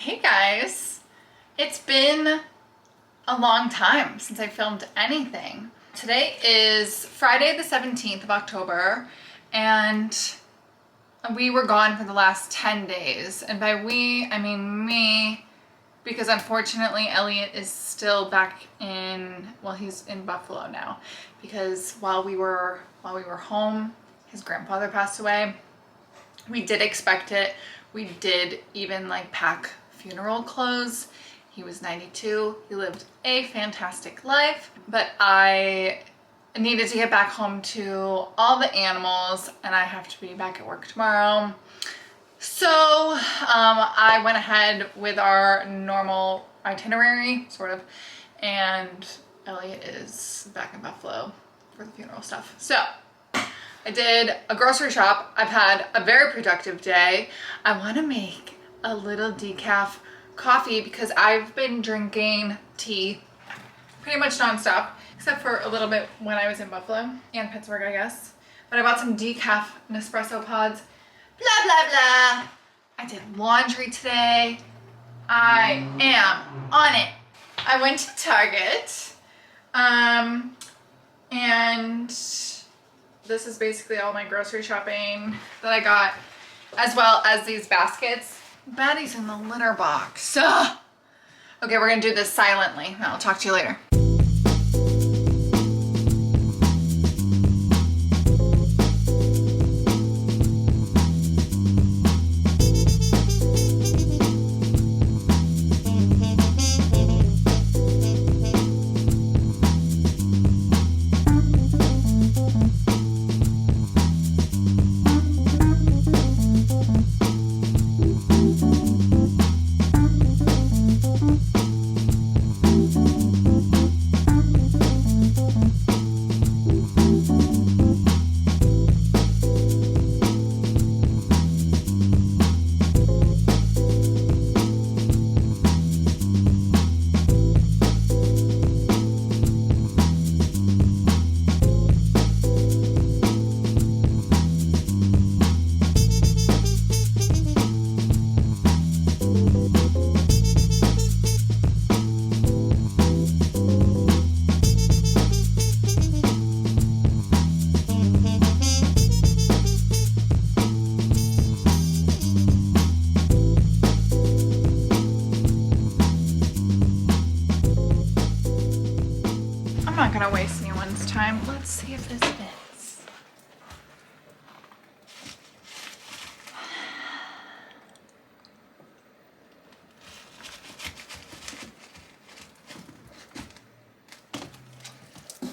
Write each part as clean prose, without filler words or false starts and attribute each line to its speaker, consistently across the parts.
Speaker 1: Hey guys, it's been a long time since I filmed anything. Today is Friday the 17th of October and we were gone for the last 10 days. And by we, I mean me, because unfortunately Elliot is still back in, well, he's in Buffalo now, because while we were home, his grandfather passed away. We did expect it. We did even like pack funeral clothes. He was 92. He lived a fantastic life, but I needed to get back home to all the animals and I have to be back at work tomorrow. So I went ahead with our normal itinerary, sort of, and Elliot is back in Buffalo for the funeral stuff. So I did a grocery shop. I've had a very productive day. I want to make a little decaf coffee because I've been drinking tea pretty much nonstop, except for a little bit when I was in Buffalo and Pittsburgh, I guess. But I bought some decaf Nespresso pods. Blah, blah, blah. I did laundry today. I am on it. I went to Target. And this is basically all my grocery shopping that I got, as well as these baskets. Baddie's in the litter box. Ugh. Okay, we're gonna do this silently. I'll talk to you later. I'm not gonna waste anyone's time. Let's see if this fits.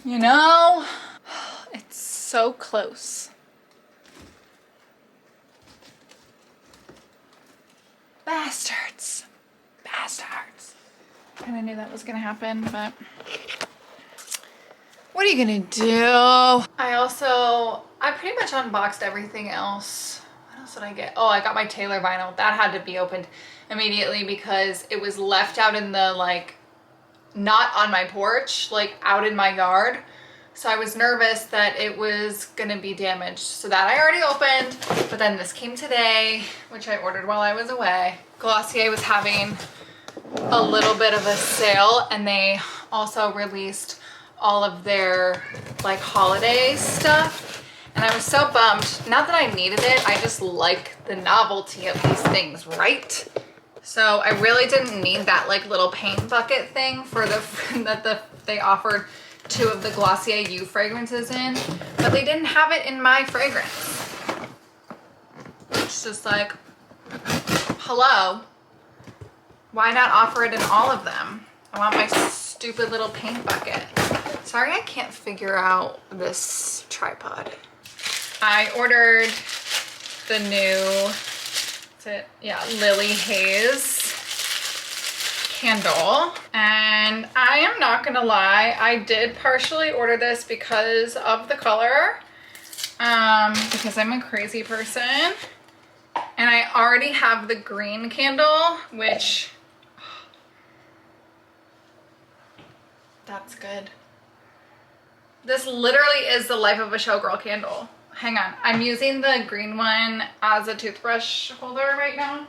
Speaker 1: You know, it's so close. Bastards. Bastards. Kinda knew that was gonna happen, but what are you gonna do? I pretty much unboxed everything else. What else did I get? Oh, I got my Taylor vinyl. That had to be opened immediately because it was left out in the, like, not on my porch, like out in my yard. So I was nervous that it was gonna be damaged. So that I already opened, but then this came today, which I ordered while I was away. Glossier was having a little bit of a sale and they also released all of their like holiday stuff, and I was so bummed. Not that I needed it, I just like the novelty of these things, right? So I really didn't need that like little paint bucket thing for they offered 2 of the Glossier You fragrances in, but they didn't have it in my fragrance. It's just like, hello, why not offer it in all of them? I want my stupid little paint bucket. Sorry, I can't figure out this tripod. I ordered the new, Lily Haze candle. And I am not gonna lie, I did partially order this because of the color, because I'm a crazy person. And I already have the green candle, which, that's good. This literally is the Life of a Showgirl candle. Hang on, I'm using the green one as a toothbrush holder right now.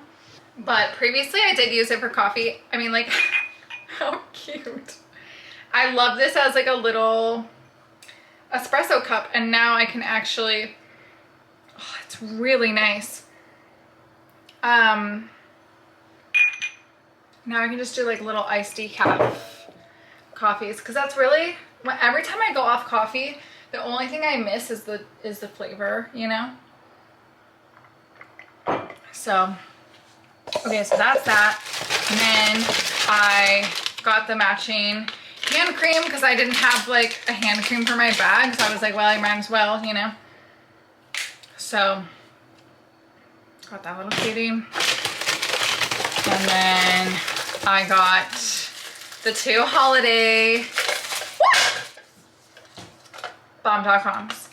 Speaker 1: But previously I did use it for coffee. I mean, like, how cute. I love this as like a little espresso cup, and now I can actually, oh, it's really nice. Now I can just do like little iced decaf coffees, because that's really, every time I go off coffee, the only thing I miss is the flavor, you know? So, okay, so that's that. And then I got the matching hand cream because I didn't have like a hand cream for my bag. So I was like, well, I might as well, you know? So, got that little cutie. And then I got the 2 holiday bomb.coms.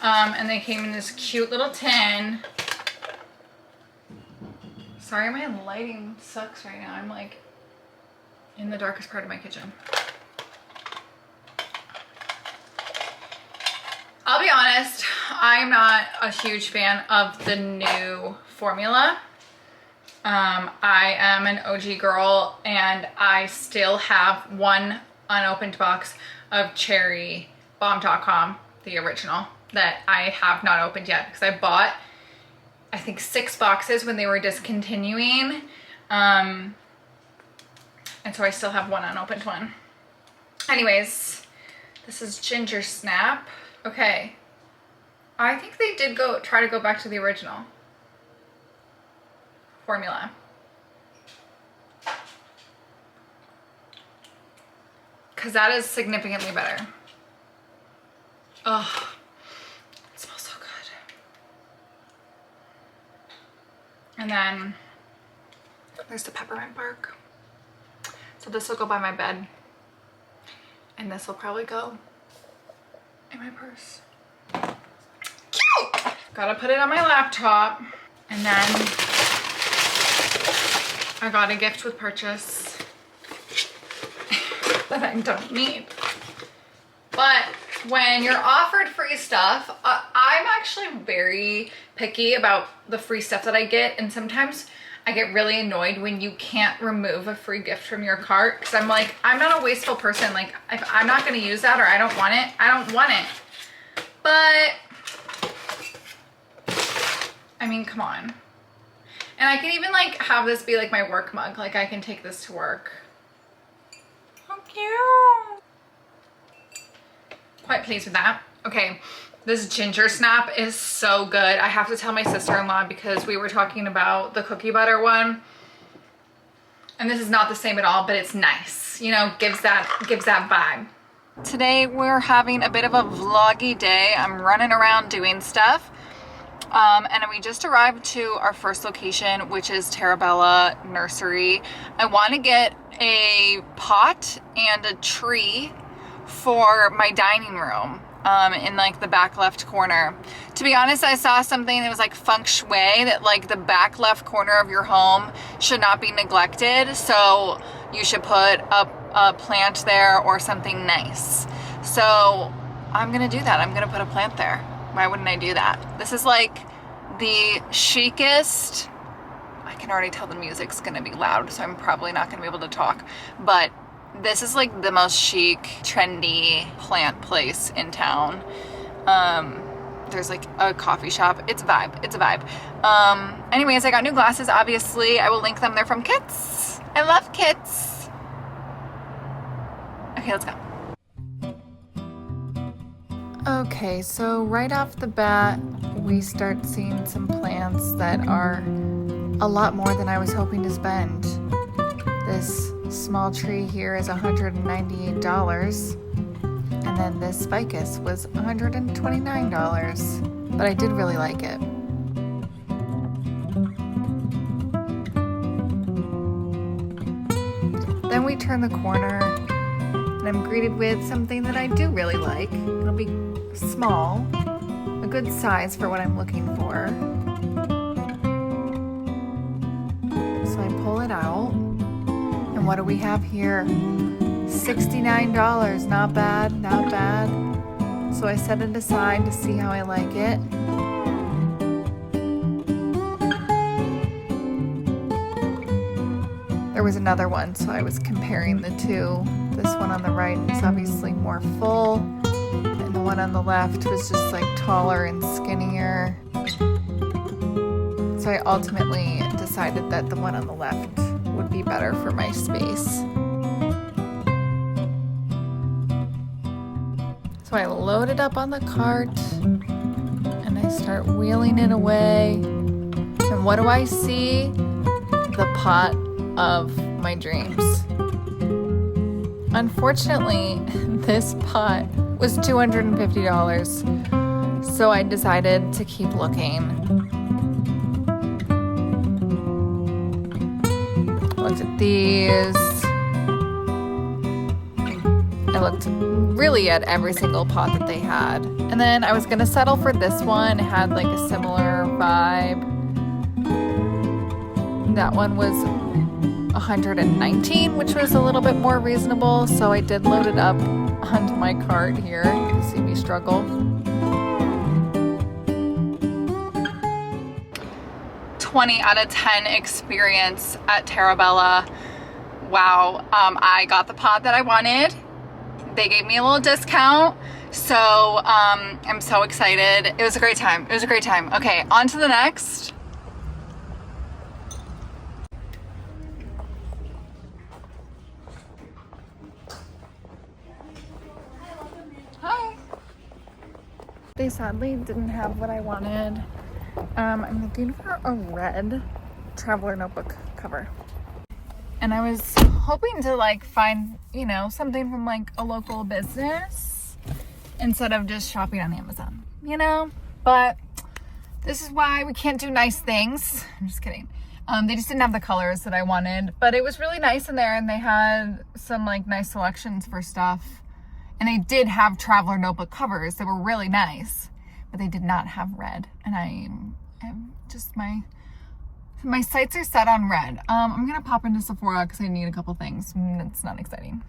Speaker 1: And they came in this cute little tin. Sorry, my lighting sucks right now. I'm like in the darkest part of my kitchen. I'll be honest, I'm not a huge fan of the new formula. I am an OG girl, and I still have one unopened box of Cherry Bomb.com, the original, that I have not opened yet because I bought, I think, 6 boxes when they were discontinuing. And so I still have one unopened one. Anyways, this is Ginger Snap. Okay. I think they did try to go back to the original formula. Because that is significantly better. Oh, it smells so good. And then there's the peppermint bark. So this will go by my bed. And this will probably go in my purse. Cute! Gotta put it on my laptop. And then I got a gift with purchase that I don't need. But when you're offered free stuff, I'm actually very picky about the free stuff that I get, and sometimes I get really annoyed when you can't remove a free gift from your cart, because I'm like, I'm not a wasteful person. Like, if I'm not going to use that or I don't want it, I don't want it. But I mean, come on. And I can even like have this be like my work mug. Like, I can take this to work. How cute. Quite pleased with that. Okay, this Ginger Snap is so good. I have to tell my sister-in-law because we were talking about the cookie butter one. And this is not the same at all, but it's nice. You know, gives that vibe. Today we're having a bit of a vloggy day. I'm running around doing stuff. And we just arrived to our first location, which is Terabella Nursery. I want to get a pot and a tree for my dining room in like the back left corner. To be honest, I saw something that was like feng shui, that like the back left corner of your home should not be neglected, so you should put a plant there or something nice. So I'm gonna do that. I'm gonna put a plant there. Why wouldn't I do that? This is like the chicest. I can already tell the music's gonna be loud, so I'm probably not gonna be able to talk, but this is like the most chic, trendy plant place in town. There's like a coffee shop. It's a vibe. It's a vibe. Anyways, I got new glasses, obviously. I will link them. They're from Kits. I love Kits. Okay, let's go. Okay, so right off the bat, we start seeing some plants that are a lot more than I was hoping to spend. This small tree here is $198, and then this ficus was $129, but I did really like it. Then we turn the corner, and I'm greeted with something that I do really like. It'll be small, a good size for what I'm looking for. So I pull it out. And what do we have here? $69, not bad, not bad. So I set it aside to see how I like it. there was another one, so I was comparing the two. This one on the right is obviously more full, and the one on the left was just like taller and skinnier. So I ultimately decided that the one on the left would be better for my space. So I load it up on the cart and I start wheeling it away. And what do I see? The pot of my dreams. Unfortunately, this pot was $250, so I decided to keep looking. Looked at these. I looked really at every single pot that they had. And then I was gonna settle for this one. It had like a similar vibe. That one was $119, which was a little bit more reasonable. So I did load it up onto my cart here. You can see me struggle. 20 out of 10 experience at Terabella. Wow, I got the pot that I wanted. They gave me a little discount, so I'm so excited. It was a great time. It was a great time. Okay, on to the next. Hi. They sadly didn't have what I wanted. I'm looking for a red traveler notebook cover. And I was hoping to like find, you know, something from like a local business instead of just shopping on Amazon, you know? But this is why we can't do nice things. I'm just kidding. They just didn't have the colors that I wanted, but it was really nice in there and they had some like nice selections for stuff. And they did have traveler notebook covers that were really nice, but they did not have red. And I'm just, my sights are set on red. I'm gonna pop into Sephora because I need a couple things. It's not exciting.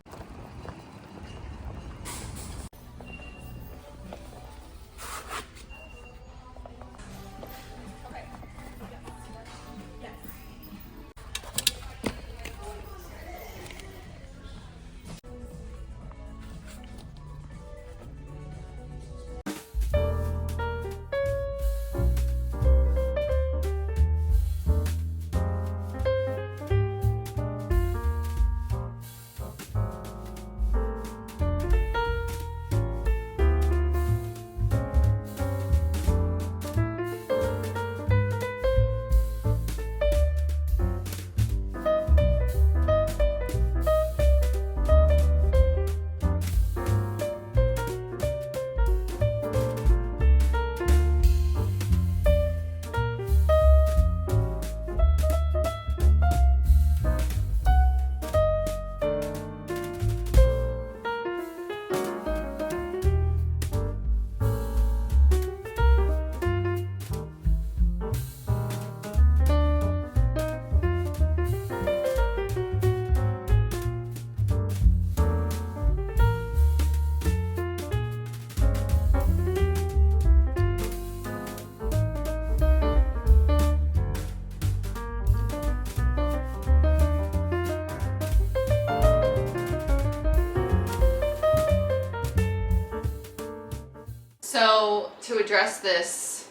Speaker 1: So to address this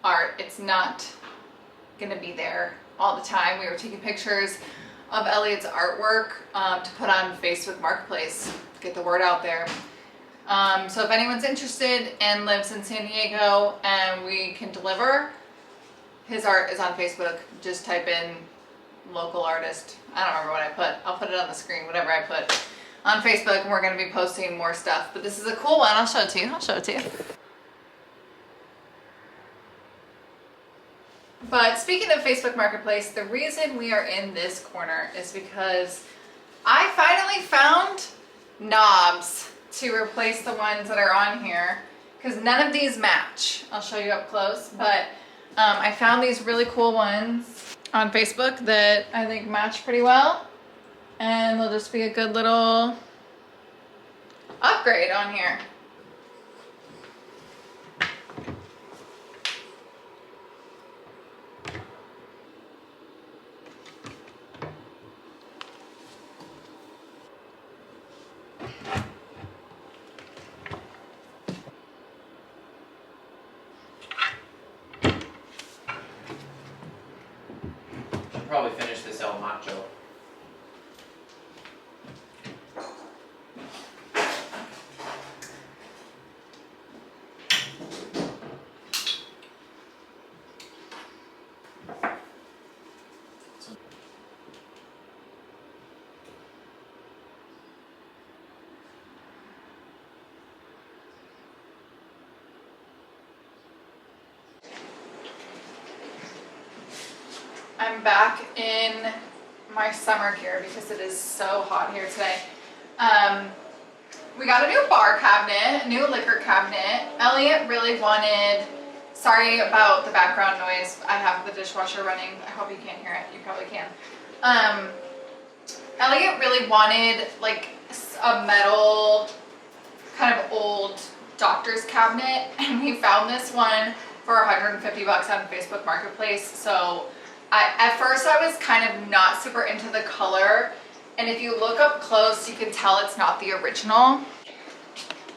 Speaker 1: art, it's not gonna be there all the time. We were taking pictures of Elliot's artwork to put on Facebook Marketplace, get the word out there. So if anyone's interested and lives in San Diego and we can deliver, his art is on Facebook. Just type in local artist. I don't remember what I put. I'll put it on the screen, whatever I put on Facebook, and we're gonna be posting more stuff. But this is a cool one. I'll show it to you. I'll show it to you. But speaking of Facebook Marketplace, the reason we are in this corner is because I finally found knobs to replace the ones that are on here, because none of these match. I'll show you up close, but I found these really cool ones on Facebook that I think match pretty well, and they'll just be a good little upgrade on here.
Speaker 2: Should probably finish this El Macho.
Speaker 1: I'm back in my summer gear because it is so hot here today. We got a new bar cabinet, a new liquor cabinet. Elliot really wanted, sorry about the background noise. I have the dishwasher running. I hope you can't hear it. You probably can. Elliot really wanted like a metal kind of old doctor's cabinet, and we found this one for 150 bucks on Facebook Marketplace. So at first I was kind of not super into the color, and if you look up close you can tell it's not the original.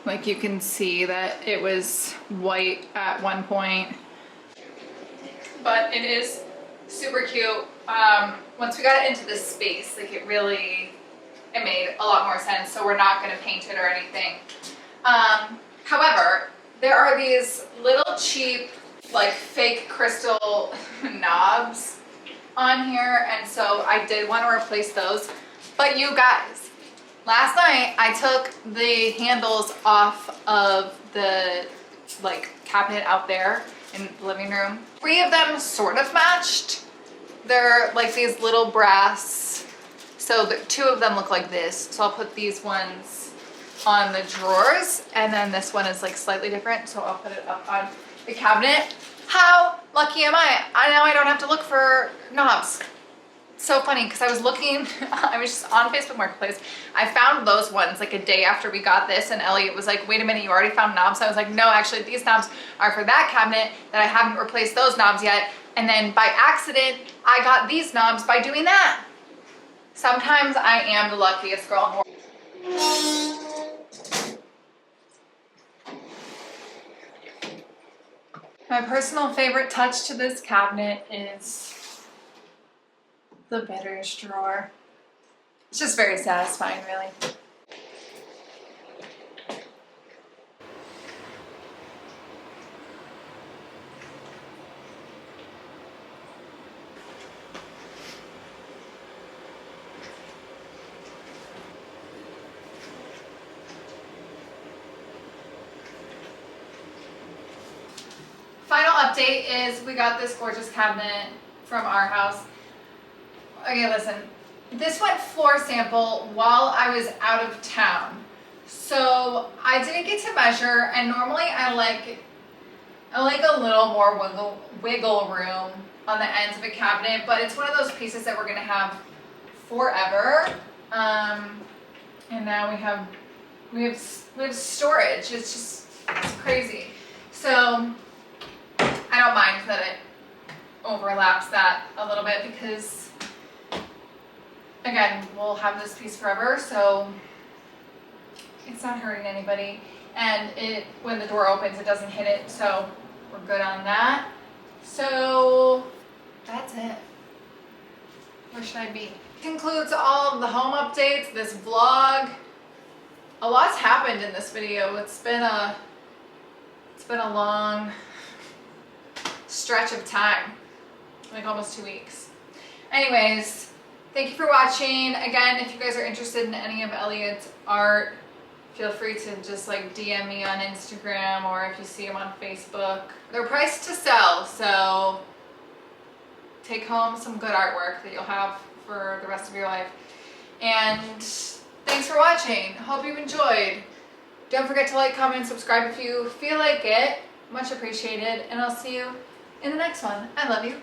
Speaker 1: Like you can see that it was white at one point, but it is super cute. Once we got it into this space, like it made a lot more sense, so we're not going to paint it or anything. However, there are these little cheap like fake crystal knobs on here, and so I did want to replace those. But you guys, last night I took the handles off of the like cabinet out there in the living room. 3 of them sort of matched. They're like these little brass, so the 2 of them look like this. So I'll put these ones on the drawers, and then this one is like slightly different, so I'll put it up on the cabinet. How lucky am I? Now I don't have to look for knobs. So funny, because I was looking, I was just on Facebook Marketplace. I found those ones like a day after we got this, and Elliot was like, wait a minute, you already found knobs? I was like, no, actually these knobs are for that cabinet that I haven't replaced those knobs yet. And then by accident, I got these knobs by doing that. Sometimes I am the luckiest girl in the world. My personal favorite touch to this cabinet is the bitters drawer. It's just very satisfying, really. Final update is we got this gorgeous cabinet from our house. Okay, listen, this went floor sample while I was out of town. So I didn't get to measure, and normally I like a little more wiggle room on the ends of a cabinet, but it's one of those pieces that we're gonna have forever. And now we have storage. It's crazy. So I don't mind that it overlaps that a little bit, because again, we'll have this piece forever, so it's not hurting anybody. And when the door opens, it doesn't hit it, so we're good on that. So that's it. Where should I be? Concludes all of the home updates, this vlog. A lot's happened in this video. It's been a long stretch of time, like almost 2 weeks. Anyways, thank you for watching. Again, if you guys are interested in any of Elliot's art, feel free to just like DM me on Instagram, or if you see them on Facebook. They're priced to sell, so take home some good artwork that you'll have for the rest of your life. And thanks for watching. Hope you enjoyed. Don't forget to like, comment, and subscribe if you feel like it. Much appreciated, and I'll see you in the next one. I love you.